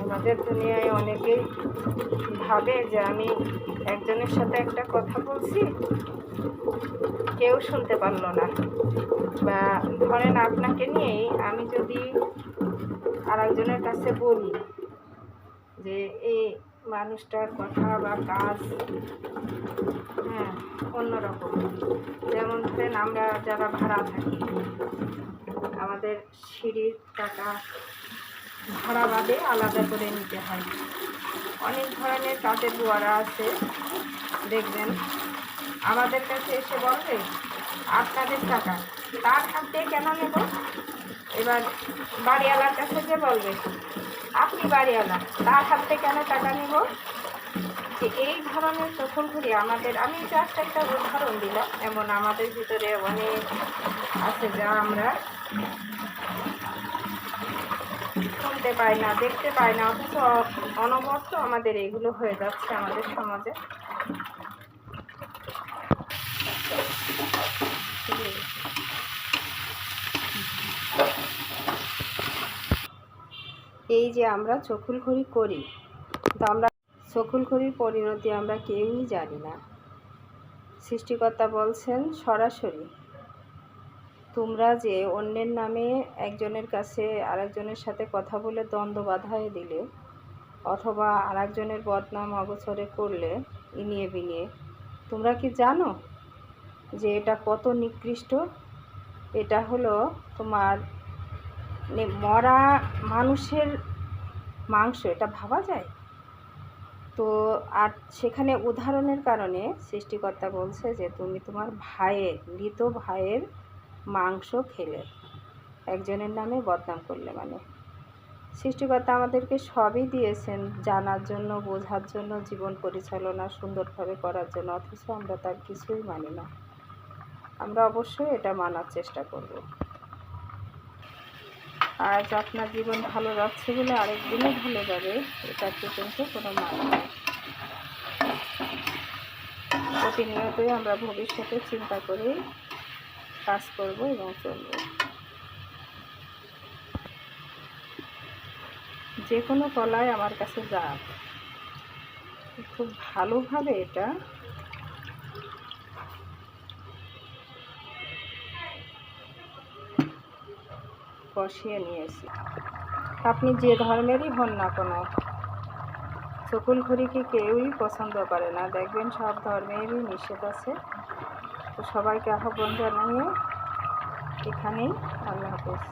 আমাদের দুনিয়ায় অনেকেই ভাবে যে আমি একজনের সাথে একটা কথা বলছি, কেউ শুনতে পারলো না, বা ধরেন আপনাকে নিয়েই আমি যদি আর একজনের কাছে বলি যে এই মানুষটার কথা বা কাজ অন্যরকম। যেমন ধরেন আমরা যারা ভাড়া থাকি, আমাদের সিঁড়ির টাকা ভাড়া বাদে আলাদা করে নিতে হয়। অনেক ধরনের কাজের বুয়ারা আছে, দেখবেন আমাদের কাছে এসে বলবে আপনাদের টাকা তার হাত দিয়ে কেন নেব। এবার বাড়িওয়ালার কাছে যে বলবে আপনি বাড়িওয়ালা, তার হাত থেকে কেন টাকা নেব। যে এই ধরনের দখলগুলি আমাদের, আমি জাস্ট একটা উদাহরণ দিলাম, এমন আমাদের ভিতরে অনেক আছে যা আমরা শুনতে পাই না, দেখতে পাই না, অথচ অনবরত আমাদের এগুলো হয়ে যাচ্ছে আমাদের সমাজে। এই যে আমরা চকুলখড়ি করি, তো আমরা চকুলখড়ির পরিণতি আমরা কেউই জানি না। সৃষ্টিকর্তা বলছেন সরাসরি, তোমরা যে অন্যের নামে একজনের কাছে আরেকজনের সাথে কথা বলে দ্বন্দ্ব বাধায় দিলে, অথবা আরেকজনের বদনাম অগোচরে করলে ইনিয়ে বিনিয়ে, তোমরা কি জানো যে এটা কত নিকৃষ্ট? এটা হলো তোমার মরা মানুষের মাংস, এটা ভাবা যায়? তো আর সেখানে উদাহরণের কারণে সৃষ্টিকর্তা বলছে যে তুমি তোমার ভাইয়ের, মৃত ভাইয়ের মাংস খেলে, একজনের নামে বদনাম করলে। মানে সৃষ্টিকর্তা আমাদেরকে সবই দিয়েছেন জানার জন্য, বোঝার জন্য, জীবন পরিচালনা সুন্দরভাবে করার জন্য, অথচ আমরা তার কিছুই মানি না। আমরা অবশ্যই এটা মানার চেষ্টা করব। আজ আপনার জীবন ভালো যাচ্ছে বলে আরেকদিনও ভালো যাবে, এটার কিন্তু কোনো মানে নেই। প্রতিনিয়তই আমরা ভবিষ্যতে চিন্তা করে কাজ করব এবং চলব। যে কোনো কলায় আমার কাছে যাক, খুব ভালোভাবে এটা কষিয়ে নিয়েছি। আপনি যে ধর্মেরই হন না কোনো, চকুলখড়িকে কেউই পছন্দ করে না, দেখবেন সব ধর্মেরই নিষেধ আছে। তো সবাইকে আহ্বান জানিয়ে এখানেই, আল্লাহ হাফেজ।